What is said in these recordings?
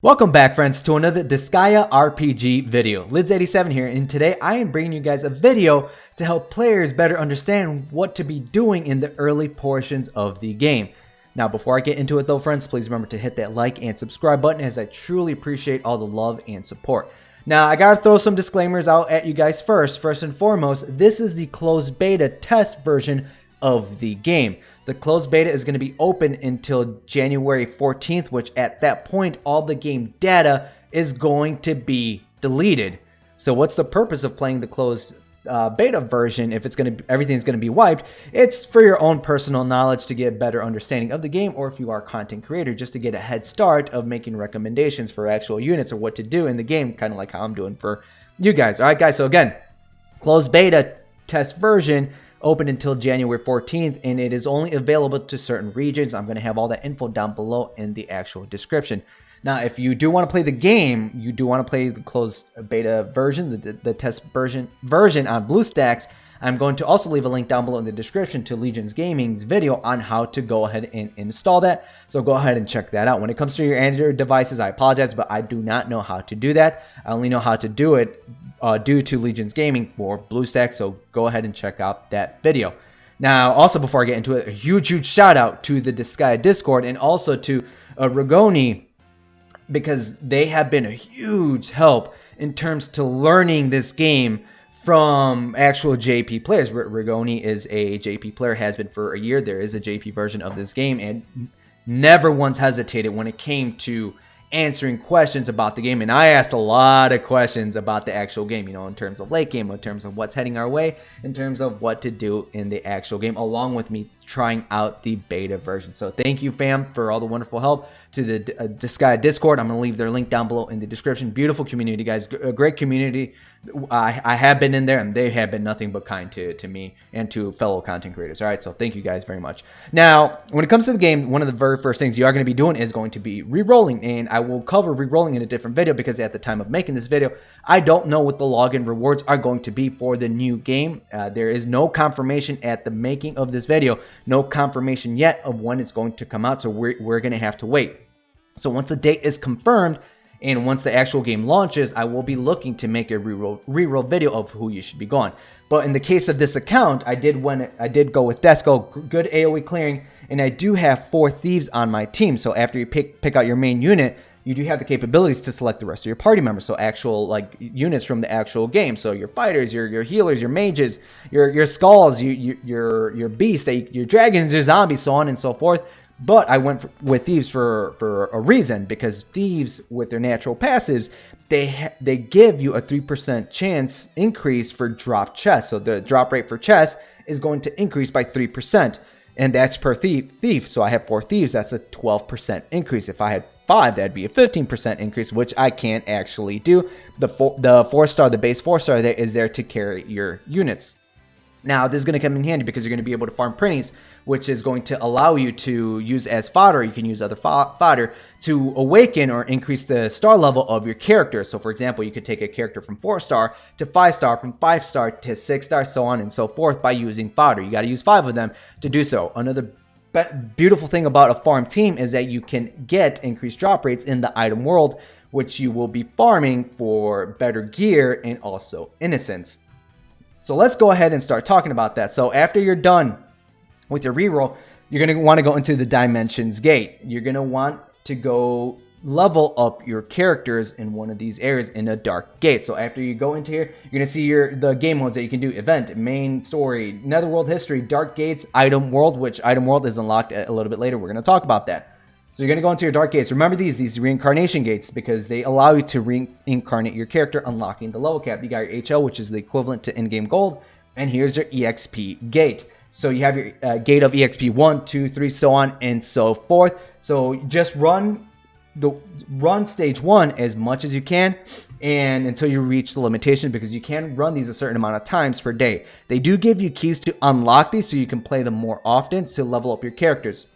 Welcome back, friends, to another Disgaea RPG video. Lids87 here, and today I am bringing you guys a video to help players better understand what to be doing in the early portions of the game. Now, before I get into it though, friends, please remember to hit that like and subscribe button, as I truly appreciate all the love and support. Now, I gotta throw some disclaimers out at you guys first. First and foremost, this is the closed beta test version of the game. The closed beta is going to be open until January 14th, which at that point, all the game data is going to be deleted. So what's the purpose of playing the closed beta version if everything's going to be wiped? It's for your own personal knowledge, to get a better understanding of the game, or if you are a content creator, just to get a head start of making recommendations for actual units or what to do in the game, kind of like how I'm doing for you guys. All right, guys, so again, closed beta test version open until January 14th, and it is only available to certain regions. I'm going to have all that info down below in the actual description. Now, if you do want to play the game, you do want to play the closed beta version, the test version on Bluestacks, I'm going to also leave a link down below in the description to Legionz Gaming's video on how to go ahead and install that. So go ahead and check that out. When it comes to your Android devices, I apologize, but I do not know how to do that. I only know how to do it due to Legionz Gaming for Bluestacks, so go ahead and check out that video. Now, also before I get into it, a huge shout out to the Disgaea Discord and also to Ragoni, because they have been a huge help in terms to learning this game from actual JP players. Ragoni is a JP player, has been for a year. There is a JP version of this game, and never once hesitated when it came to answering questions about the game. And I asked a lot of questions about the actual game, you know, in terms of late game, in terms of what's heading our way, in terms of what to do in the actual game, along with me trying out the beta version. So thank you, fam, for all the wonderful help. To the Disgaea Discord, I'm going to leave their link down below in the description. Beautiful community, guys. A great community. I have been in there, and they have been nothing but kind to me and to fellow content creators. All right, so thank you guys very much. Now, when it comes to the game, one of the very first things you are going to be doing is going to be rerolling, and I will cover rerolling in a different video, because at the time of making this video, I don't know what the login rewards are going to be for the new game. There is no confirmation at the making of this video, no confirmation yet of when it's going to come out, so we're going to have to wait. So once the date is confirmed, and once the actual game launches, I will be looking to make a reroll video of who you should be going. But in the case of this account, I did go with Desco, good AoE clearing, and I do have 4 Thieves on my team. So after you pick out your main unit, you do have the capabilities to select the rest of your party members. So actual like units from the actual game. So your fighters, your healers, your mages, your skulls, your beasts, your dragons, your zombies, so on and so forth. But I went with Thieves for a reason, because Thieves, with their natural passives, they give you a 3% chance increase for drop chests. So the drop rate for chests is going to increase by 3%, and that's per thief. So I have 4 Thieves, that's a 12% increase. If I had 5, that'd be a 15% increase, which I can't actually do. The 4-star, the base 4-star there is there to carry your units. Now, this is going to come in handy because you're going to be able to farm printies, which is going to allow you to use as fodder. You can use other fodder to awaken or increase the star level of your character. So, for example, you could take a character from 4-star to 5-star, from 5-star to 6-star, so on and so forth by using fodder. You got to use 5 of them to do so. Another beautiful thing about a farm team is that you can get increased drop rates in the item world, which you will be farming for better gear and also Innocence. So let's go ahead and start talking about that. So after you're done with your reroll, you're going to want to go into the Dimensions Gate. You're going to want to go level up your characters in one of these areas in a dark gate. So after you go into here, you're going to see the game modes that you can do: event, main story, netherworld history, dark gates, item world, which item world is unlocked a little bit later. We're going to talk about that. So you're going to go into your dark gates. Remember these reincarnation gates, because they allow you to reincarnate your character, unlocking the level cap. You got your HL, which is the equivalent to in-game gold, and here's your EXP gate. So you have your gate of EXP 1, 2, 3, so on and so forth. So just run stage 1 as much as you can, and until you reach the limitation, because you can run these a certain amount of times per day. They do give you keys to unlock these, so you can play them more often to level up your characters.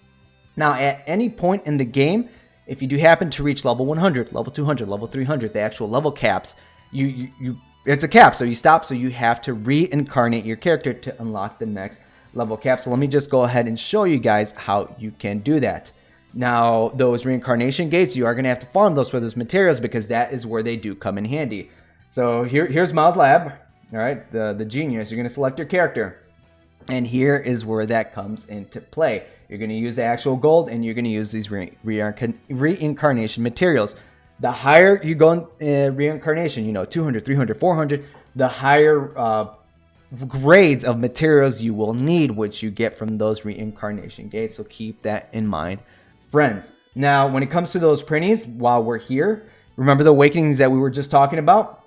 Now, at any point in the game, if you do happen to reach level 100, level 200, level 300, the actual level caps, it's a cap, so you stop, so you have to reincarnate your character to unlock the next level cap. So let me just go ahead and show you guys how you can do that. Now, those reincarnation gates, you are going to have to farm those for those materials because that is where they do come in handy. So here's Miles' lab. All right, the genius. You're going to select your character. And here is where that comes into play. You're going to use the actual gold, and you're going to use these reincarnation materials. The higher you go in reincarnation, 200, 300, 400, the higher grades of materials you will need, which you get from those reincarnation gates. So keep that in mind, friends. Now, when it comes to those printies, while we're here, remember the awakenings that we were just talking about?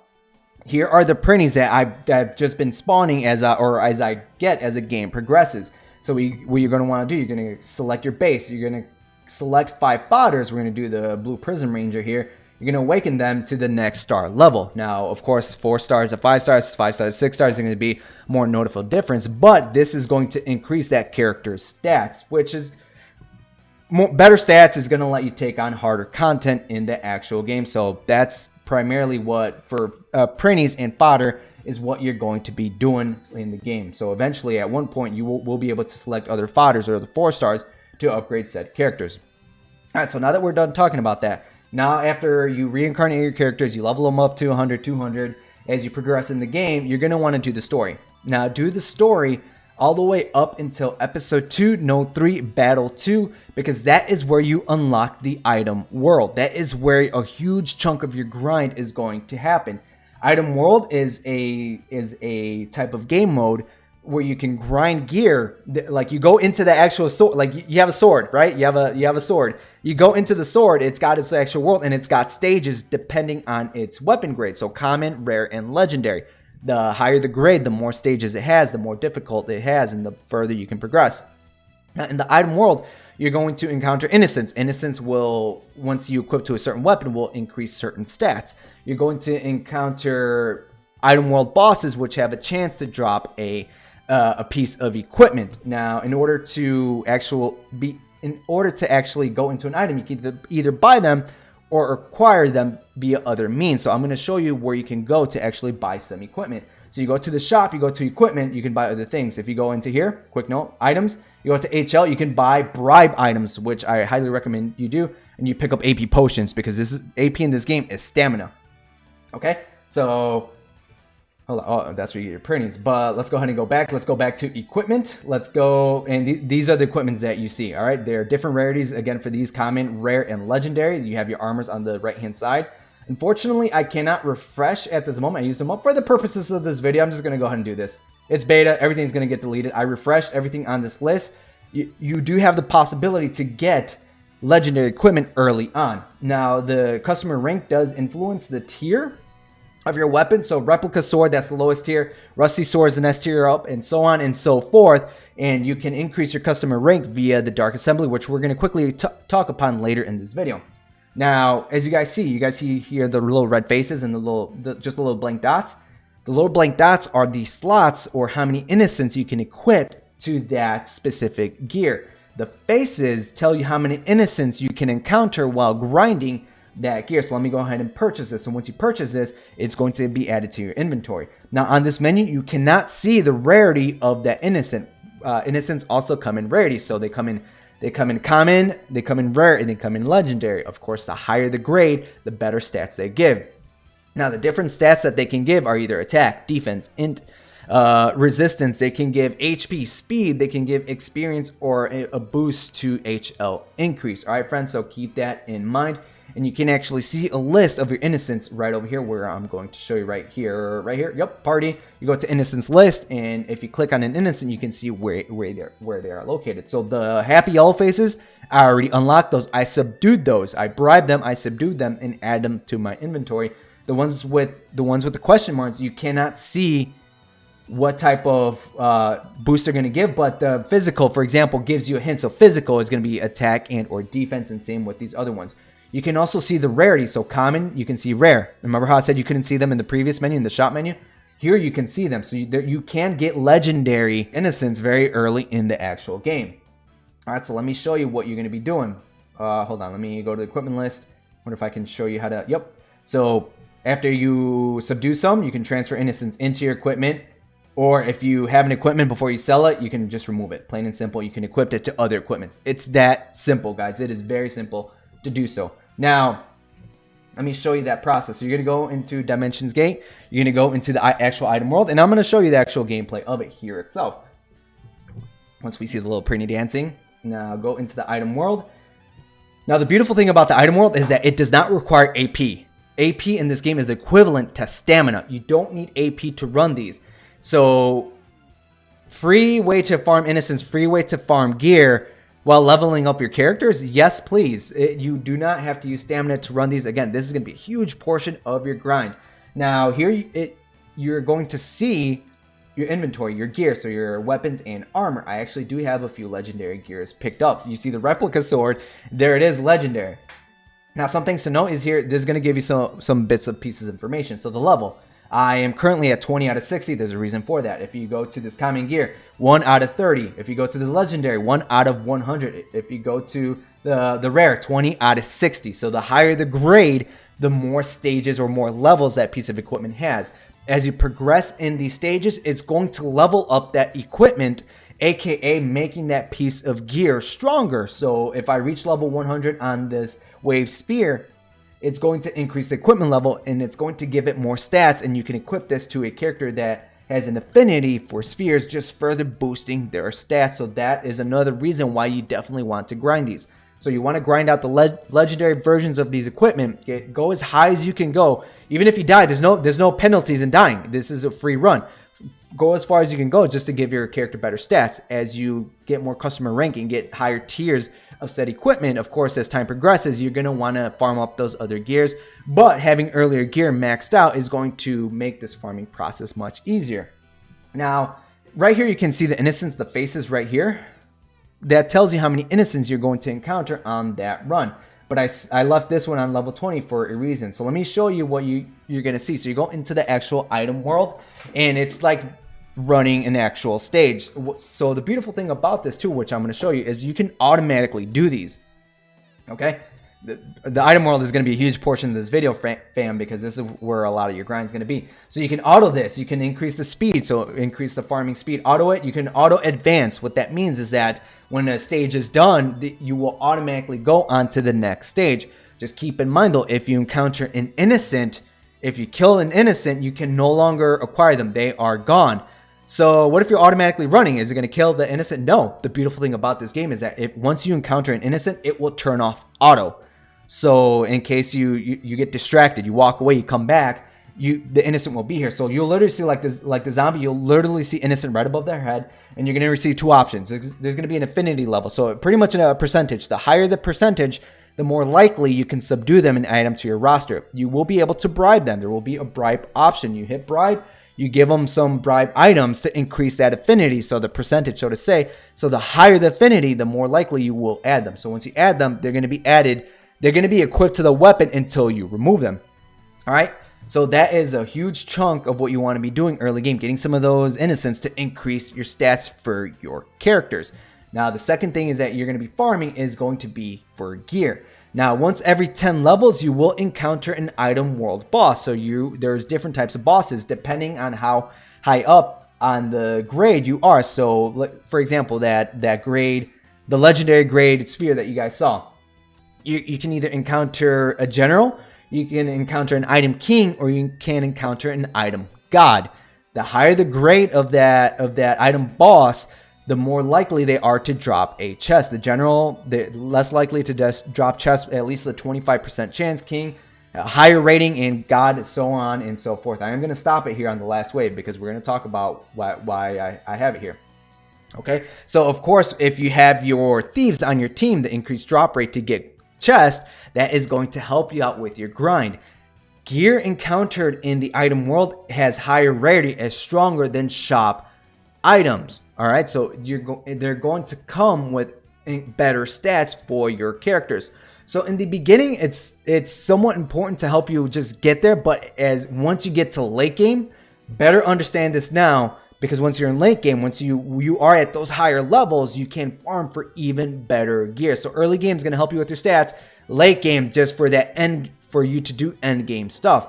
Here are the printies that I've just been spawning as I get as the game progresses. So what you're going to want to do, you're going to select your base. You're going to select 5 fodders. We're going to do the Blue Prism Ranger here. You're going to awaken them to the next star level. Now, of course, 4 stars to 5 stars, 5 stars to 6 stars is going to be more noticeable difference. But this is going to increase that character's stats, which is better stats is going to let you take on harder content in the actual game. So that's primarily what for printies and fodder is what you're going to be doing in the game. So eventually at one point you will be able to select other fodders or the 4 stars to upgrade said characters. All right, so now that we're done talking about that, now after you reincarnate your characters, you level them up to 100, 200, as you progress in the game, you're going to want to do the story. Now do the story all the way up until episode 2, Node 3, Battle 2, because that is where you unlock the item world. That is where a huge chunk of your grind is going to happen. Item world is a type of game mode where you can grind gear. Like you go into the actual sword, like you have a sword, right? You have a sword. You go into the sword, it's got its actual world, and it's got stages depending on its weapon grade. So common, rare, and legendary. The higher the grade, the more stages it has, the more difficult it has, and the further you can progress. Now, in the item world, you're going to encounter Innocence. Innocence will, once you equip to a certain weapon, will increase certain stats. You're going to encounter item world bosses, which have a chance to drop a piece of equipment. Now, in order to actually go into an item, you can either buy them or acquire them via other means. So I'm going to show you where you can go to actually buy some equipment. So you go to the shop, you go to equipment, you can buy other things. If you go into here, quick note, items, you go to HL, you can buy bribe items, which I highly recommend you do, and you pick up AP potions because this is AP in this game is stamina. Okay, so hold on. Oh, that's where you get your printies. But let's go ahead and go back. Let's go back to equipment. Let's go, and these are the equipments that you see. All right, there are different rarities again for these: common, rare, and legendary. You have your armors on the right hand side. Unfortunately, I cannot refresh at this moment. I used them up for the purposes of this video. I'm just gonna go ahead and do this. It's beta. Everything's gonna get deleted. I refreshed everything on this list. You do have the possibility to get legendary equipment early on. Now, the customer rank does influence the tier of your weapon. So replica sword, that's the lowest tier. Rusty sword is the next tier up, and so on and so forth. And you can increase your customer rank via the Dark Assembly, which we're going to quickly talk upon later in this video. Now, as you guys see here the little red faces and just the little blank dots. The little blank dots are the slots or how many innocence you can equip to that specific gear. The faces tell you how many innocence you can encounter while grinding that gear. So let me go ahead and purchase this. And once you purchase this, it's going to be added to your inventory. Now on this menu, you cannot see the rarity of that innocent. Innocence also come in rarity. So they come in common, they come in rare, and they come in legendary. Of course, the higher the grade, the better stats they give. Now the different stats that they can give are either attack, defense, int, resistance. They can give HP, speed, they can give experience, or a boost to HL increase. All right, friends, so keep that in mind. And you can actually see a list of your innocence right over here, where I'm going to show you right here. Yep, party. You go to innocence list, and if you click on an innocent, you can see where they are located. So the happy yellow faces, I already unlocked those. I subdued those. I bribed them. I subdued them and add them to my inventory. The ones with the question marks, you cannot see what type of boost they're going to give, but the physical, for example, gives you a hint. So physical is going to be attack and or defense, and same with these other ones. You can also see the rarity. So common, you can see rare. Remember how I said you couldn't see them in the previous menu, in the shop menu? Here you can see them. So you can get legendary innocence very early in the actual game. All right, so let me show you what you're going to be doing. Hold on, let me go to the equipment list. Wonder if I can show you how to, yep. So after you subdue some, you can transfer innocence into your equipment. Or if you have an equipment before you sell it, you can just remove it. Plain and simple. You can equip it to other equipments. It's that simple, guys. It is very simple to do so. Now, let me show you that process. So you're going to go into Dimensions Gate. You're going to go into the actual item world. And I'm going to show you the actual gameplay of it here itself. Once we see the little pretty dancing. Now go into the item world. Now the beautiful thing about the item world is that it does not require AP. AP in this game is equivalent to stamina. You don't need AP to run these. So, free way to farm Innocence, free way to farm gear while leveling up your characters? Yes, please. You do not have to use stamina to run these. Again, this is going to be a huge portion of your grind. Now, here you're going to see your inventory, your gear, so your weapons and armor. I actually do have a few legendary gears picked up. You see the replica sword. There it is, legendary. Now, some things to note is here, this is going to give you some bits of pieces of information. So, the level. I am currently at 20 out of 60. There's a reason for that. If you go to this common gear, 1 out of 30. If you go to this legendary, 1 out of 100. If you go to the rare, 20 out of 60. So the higher the grade, the more stages or more levels that piece of equipment has. As you progress in these stages, it's going to level up that equipment, aka making that piece of gear stronger. So if I reach level 100 on this wave spear, it's going to increase the equipment level and it's going to give it more stats, and you can equip this to a character that has an affinity for spheres, just further boosting their stats. So that is another reason why you definitely want to grind these. So you want to grind out the legendary versions of these equipment. Go as high as you can go. Even if you die, there's no penalties in dying. This is a free run. Go as far as you can go just to give your character better stats. As you get more customer ranking, get higher tiers of said equipment, of course, as time progresses, you're going to want to farm up those other gears. But having earlier gear maxed out is going to make this farming process much easier. Now, right here you can see the Innocence, the faces right here. That tells you how many Innocence you're going to encounter on that run. But I left this one on level 20 for a reason. So let me show you what you're going to see. So you go into the actual item world, and it's like running an actual stage. So the beautiful thing about this too, which I'm going to show you, is you can automatically do these. Okay? The item world is going to be a huge portion of this video, fam, because this is where a lot of your grind is going to be. So you can auto this. You can increase the speed, so increase the farming speed. Auto it. You can auto advance. What that means is that when a stage is done, you will automatically go on to the next stage. Just keep in mind, though, if you encounter an innocent, if you kill an innocent, you can no longer acquire them. They are gone. So what if you're automatically running? Is it going to kill the innocent? No. The beautiful thing about this game is that once you encounter an innocent, it will turn off auto. So in case you get distracted, you walk away, you come back, the innocent will be here. So you'll literally see like the zombie, you'll literally see innocent right above their head, and you're going to receive 2 options. There's going to be an affinity level. So pretty much a percentage. The higher the percentage, the more likely you can subdue them and add them to your roster. You will be able to bribe them. There will be a bribe option. You hit bribe, you give them some bribe items to increase that affinity, so the percentage, so to say. So the higher the affinity, the more likely you will add them. So once you add them, they're going to be added. They're going to be equipped to the weapon until you remove them. All right? So that is a huge chunk of what you want to be doing early game, getting some of those innocents to increase your stats for your characters. Now, the second thing is that you're going to be farming is going to be for gear. Now, once every 10 levels, you will encounter an item world boss. So there's different types of bosses depending on how high up on the grade you are. So, for example, that grade, the legendary grade sphere that you guys saw, you can either encounter a general, you can encounter an item king, or you can encounter an item god. The higher the grade of that item boss, the more likely they are to drop a chest. The general, they're less likely to drop chests, at least a 25% chance. King, a higher rating, and god, so on and so forth. I am going to stop it here on the last wave because we're going to talk about why I have it here. Okay, so of course, if you have your thieves on your team, the increased drop rate to get chest, that is going to help you out with your grind. Gear encountered in the item world has higher rarity, as stronger than shop items. All right, so they're going to come with better stats for your characters. So in the beginning, it's somewhat important to help you just get there, but once you get to late game, better understand this now, because once you're in late game, once you are at those higher levels, you can farm for even better gear. So early game is going to help you with your stats. Late game, just for you to do end game stuff.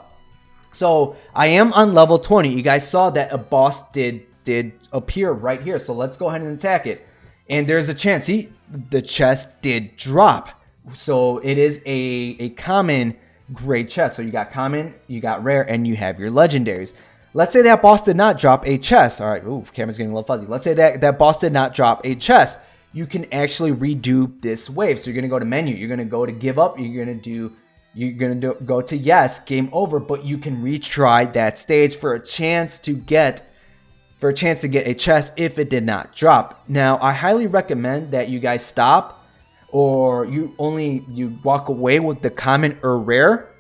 So I am on level 20. You guys saw that a boss did did appear right here. So let's go ahead and attack it. And there's a chance. See, the chest did drop. So it is a common grade chest. So you got common, you got rare, and you have your legendaries. Let's say that boss did not drop a chest. All right, ooh, camera's getting a little fuzzy. Let's say that boss did not drop a chest. You can actually redo this wave. So you're gonna go to menu. You're gonna go to give up. You're gonna go to yes, game over. But you can retry that stage for a chance to get a chest if it did not drop. Now, I highly recommend that you guys stop, or you walk away with the common or rare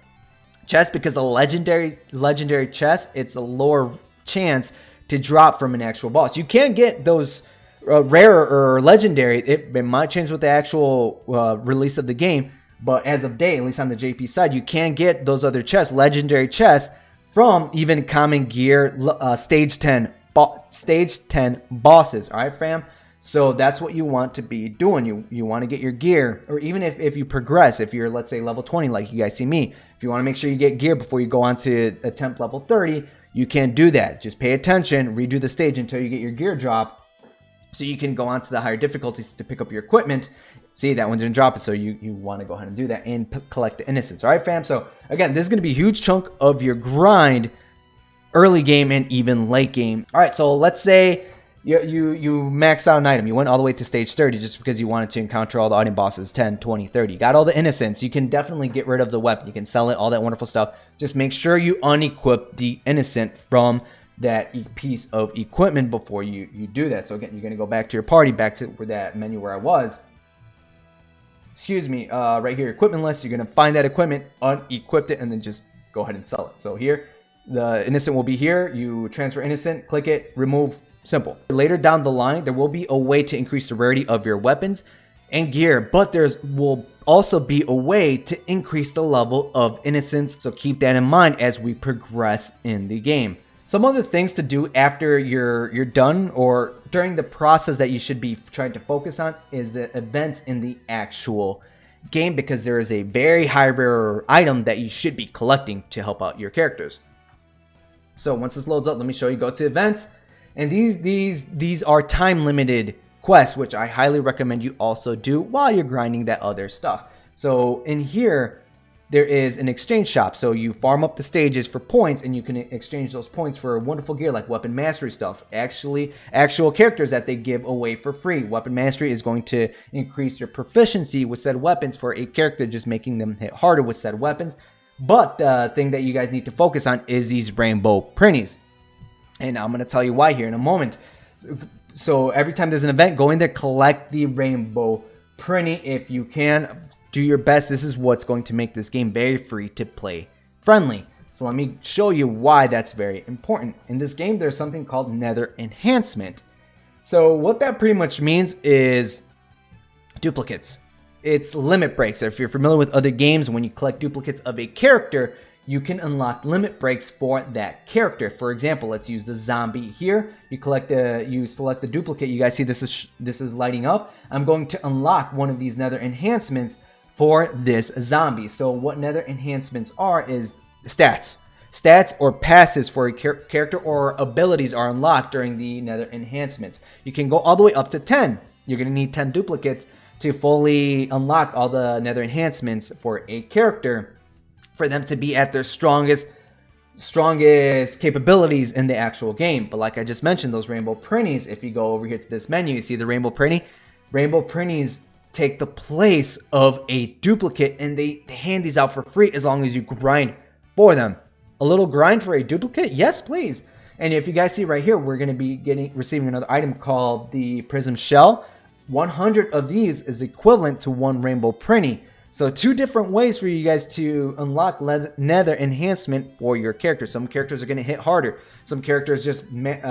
chest, because a legendary chest, it's a lower chance to drop from an actual boss. You can get those rare or legendary. It might change with the actual release of the game, but as of date, at least on the JP side, you can get those other chests, legendary chests, from even common gear stage 10 bosses. All right, fam. So that's what you want to be doing. You want to get your gear, or even if you progress, if you're, let's say, level 20, like you guys see me, if you want to make sure you get gear before you go on to attempt level 30, you can do that. Just pay attention, redo the stage until you get your gear drop, so you can go on to the higher difficulties to pick up your equipment. See, that one didn't drop it, so you want to go ahead and do that and collect the Innocence. All right, fam? So again, this is going to be a huge chunk of your grind, early game and even late game. All right, so let's say you max out an item. You went all the way to stage 30 just because you wanted to encounter all the item bosses, 10, 20, 30. You got all the Innocence. You can definitely get rid of the weapon. You can sell it, all that wonderful stuff. Just make sure you unequip the Innocent from that piece of equipment before you do that. So again, you're going to go back to your party, back to that menu where I was. Excuse me, right here, equipment list. You're going to find that equipment, unequip it, and then just go ahead and sell it. So here, the Innocent will be here. You transfer Innocent, click it, remove, simple. Later down the line, there will be a way to increase the rarity of your weapons and gear, but will also be a way to increase the level of Innocence. So keep that in mind as we progress in the game. Some other things to do after you're done, or during the process, that you should be trying to focus on is the events in the actual game, because there is a very high rare item that you should be collecting to help out your characters. So once this loads up, let me show you. Go to events, and these are time limited quests, which I highly recommend you also do while you're grinding that other stuff. So in here, there is an exchange shop. So you farm up the stages for points, and you can exchange those points for wonderful gear like weapon mastery stuff. Actual characters that they give away for free. Weapon mastery is going to increase your proficiency with said weapons for a character, just making them hit harder with said weapons. But the thing that you guys need to focus on is these rainbow printies. And I'm going to tell you why here in a moment. So every time there's an event, go in there, collect the rainbow printy if you can. Do your best. This is what's going to make this game very free to play friendly. So let me show you why that's very important. In this game, there's something called Nether Enhancement. So what that pretty much means is duplicates. It's limit breaks. If you're familiar with other games, when you collect duplicates of a character, you can unlock limit breaks for that character. For example, let's use the zombie here. You select the duplicate. You guys see this is lighting up. I'm going to unlock one of these Nether Enhancements for this zombie. So what Nether Enhancements are is stats. Stats or passes for a character or abilities are unlocked during the Nether Enhancements. You can go all the way up to 10. You're going to need 10 duplicates to fully unlock all the Nether Enhancements for a character, for them to be at their strongest capabilities in the actual game. But like I just mentioned, those rainbow printies, if you go over here to this menu, you see the rainbow printy. Rainbow printies take the place of a duplicate, and they hand these out for free as long as you grind for them. A little grind for a duplicate? Yes, please. And if you guys see right here, we're going to be receiving another item called the Prism Shell. 100 of these is equivalent to one rainbow printy. So 2 different ways for you guys to unlock Nether Enhancement for your character. Some characters are going to hit harder. Some characters just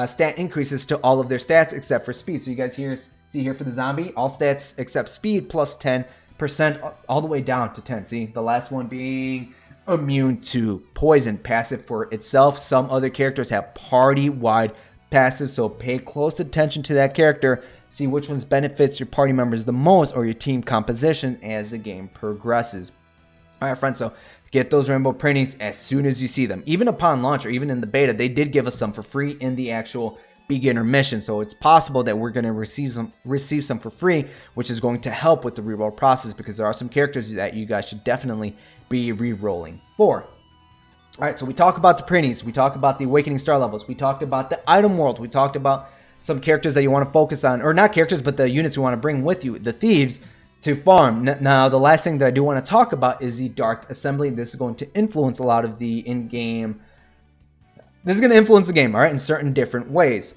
stat increases to all of their stats except for speed. So you guys see here for the zombie, all stats except speed plus 10% all the way down to 10. See, the last one being immune to poison, passive for itself. Some other characters have party-wide passive, so pay close attention to that character. See which ones benefits your party members the most, or your team composition, as the game progresses. Alright friends, so get those rainbow printings as soon as you see them. Even upon launch, or even in the beta, they did give us some for free in the actual beginner mission. So it's possible that we're going to receive some for free, which is going to help with the reroll process, because there are some characters that you guys should definitely be rerolling for. All right, so we talk about the printies, we talk about the awakening star levels, we talked about the item world, we talked about some characters that you want to focus on, or not characters, but the units you want to bring with you, the thieves, to farm. Now, the last thing that I do want to talk about is the Dark Assembly. This is going to influence a lot of the in-game. This is going to influence the game, all right, in certain different ways.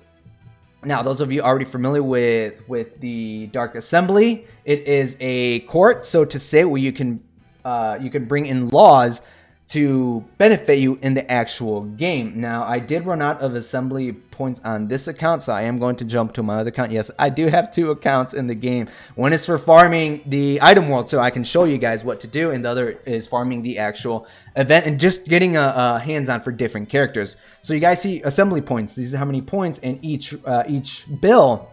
Now, those of you already familiar with the Dark Assembly, it is a court, so to say, where you can bring in laws to benefit you in the actual game. Now, I did run out of assembly points on this account, so I am going to jump to my other account. Yes, I do have 2 accounts in the game. One is for farming the item world, so I can show you guys what to do, and the other is farming the actual event and just getting a hands-on for different characters. So you guys see assembly points. These are how many points, and each bill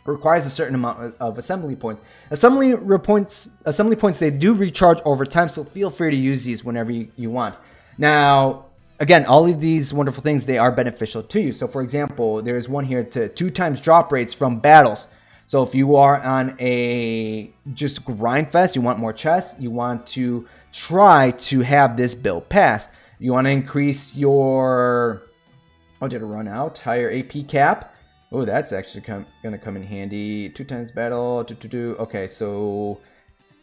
requires a certain amount of assembly points. Assembly points, they do recharge over time, so feel free to use these whenever you want. Now, again, all of these wonderful things, they are beneficial to you. So, for example, there's one here to 2x drop rates from battles. So if you are on a just grind fest, you want more chests, you want to try to have this build passed. You want to increase your, oh, did it run out? Higher AP cap. Oh, that's actually going to come in handy. 2x battle. Okay, so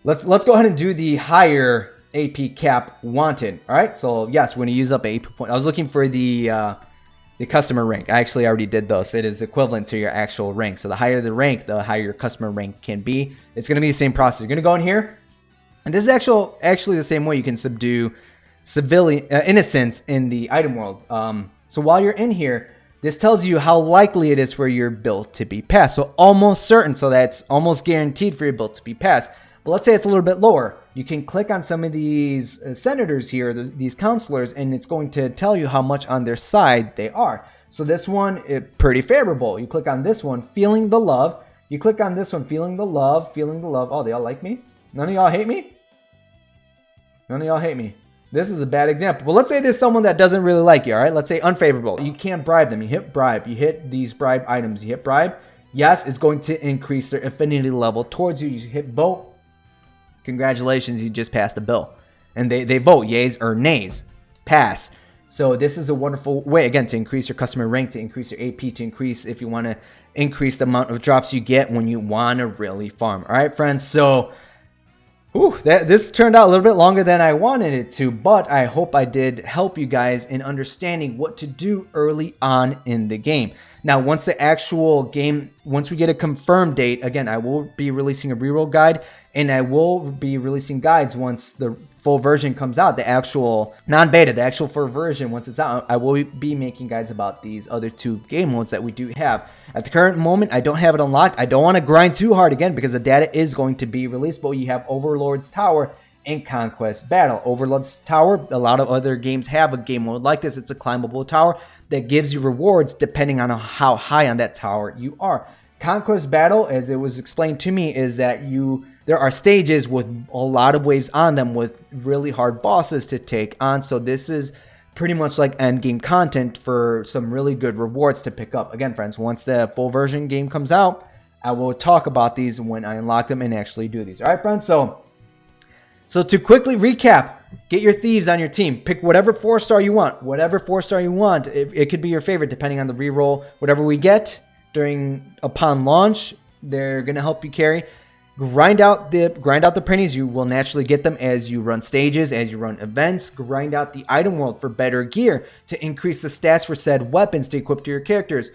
let's go ahead and do the higher AP cap wanted. All right, so yes, we're going to use up AP point. I was looking for the customer rank. I actually already did those. It is equivalent to your actual rank. So the higher the rank, the higher your customer rank can be. It's going to be the same process. You're going to go in here, and this is actually the same way you can subdue civilian innocence in the item world. So while you're in here, this tells you how likely it is for your build to be passed. So almost certain, so that's almost guaranteed for your build to be passed. But let's say it's a little bit lower. You can click on some of these senators here, these counselors, and it's going to tell you how much on their side they are. So this one, pretty favorable. You click on this one, feeling the love. You click on this one, feeling the love, feeling the love. Oh, they all like me? None of y'all hate me? None of y'all hate me. This is a bad example. But let's say there's someone that doesn't really like you, all right? Let's say unfavorable. You can't bribe them. You hit bribe. You hit these bribe items. You hit bribe. Yes, it's going to increase their affinity level towards you. You hit vote. Congratulations, you just passed the bill. And they vote, yays or nays. Pass. So this is a wonderful way, again, to increase your customer rank, to increase your AP, to increase, if you want to increase the amount of drops you get when you want to really farm. All right, friends? So this turned out a little bit longer than I wanted it to, but I hope I did help you guys in understanding what to do early on in the game. Now, once the actual game, once we get a confirmed date, again, I will be releasing a reroll guide, and I will be releasing guides once the full version comes out, the actual non-beta, the actual full version. Once it's out, I will be making guides about these other 2 game modes that we do have. At the current moment, I don't have it unlocked. I don't want to grind too hard again because the data is going to be released, but you have Overlord's Tower and Conquest Battle. Overlord's Tower, a lot of other games have a game mode like this. It's a climbable tower that gives you rewards depending on how high on that tower you are. Conquest Battle, as it was explained to me, is that there are stages with a lot of waves on them with really hard bosses to take on. So this is pretty much like end game content for some really good rewards to pick up. Again, friends, once the full version game comes out, I will talk about these when I unlock them and actually do these. All right, friends. So to quickly recap, get your thieves on your team. Pick whatever 4-star you want. Whatever 4-star you want. It could be your favorite depending on the reroll. Whatever we get upon launch, they're gonna help you carry. Grind out the printies. You will naturally get them as you run stages, as you run events. Grind out the item world for better gear to increase the stats for said weapons to equip to your characters.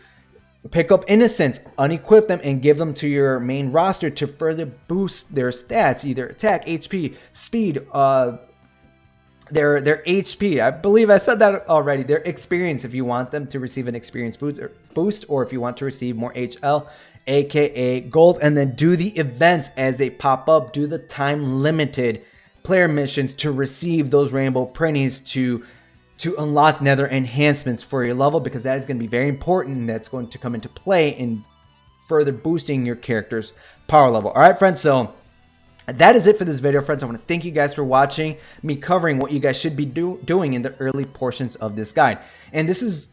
Pick up Innocence, unequip them, and give them to your main roster to further boost their stats, either attack, HP, speed, their HP. I believe I said that already. Their experience, if you want them to receive an experience boost, or if you want to receive more HL, aka gold, and then do the events as they pop up. Do the time limited player missions to receive those rainbow printies to unlock nether enhancements for your level, because that is going to be very important, and that's going to come into play in further boosting your character's power level. All right, friends, so that is it for this video, friends. I want to thank you guys for watching me covering what you guys should be doing in the early portions of this guide. And this is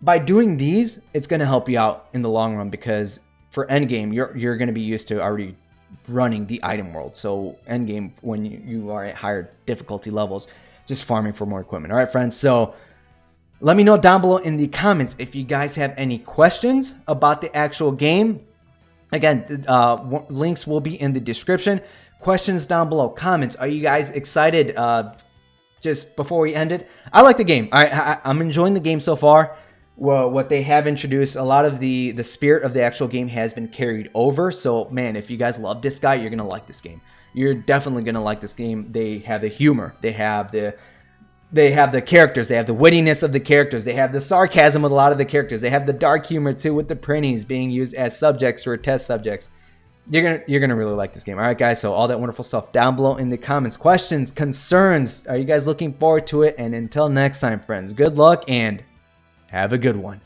by doing these, it's going to help you out in the long run, because for endgame, you're going to be used to already running the item world. So endgame, when you are at higher difficulty levels, just farming for more equipment. All right, friends. So let me know down below in the comments if you guys have any questions about the actual game. Again, links will be in the description. Questions down below. Comments. Are you guys excited? Just before we end it, I like the game. All right, I'm enjoying the game so far. Well, what they have introduced, a lot of the spirit of the actual game has been carried over. So, man, if you guys love this guy, you're going to like this game. You're definitely going to like this game. They have the humor. They have the characters. They have the wittiness of the characters. They have the sarcasm of a lot of the characters. They have the dark humor, too, with the printies being used as subjects for test subjects. You're gonna really like this game. All right, guys, so all that wonderful stuff down below in the comments. Questions, concerns. Are you guys looking forward to it? And until next time, friends, good luck and have a good one.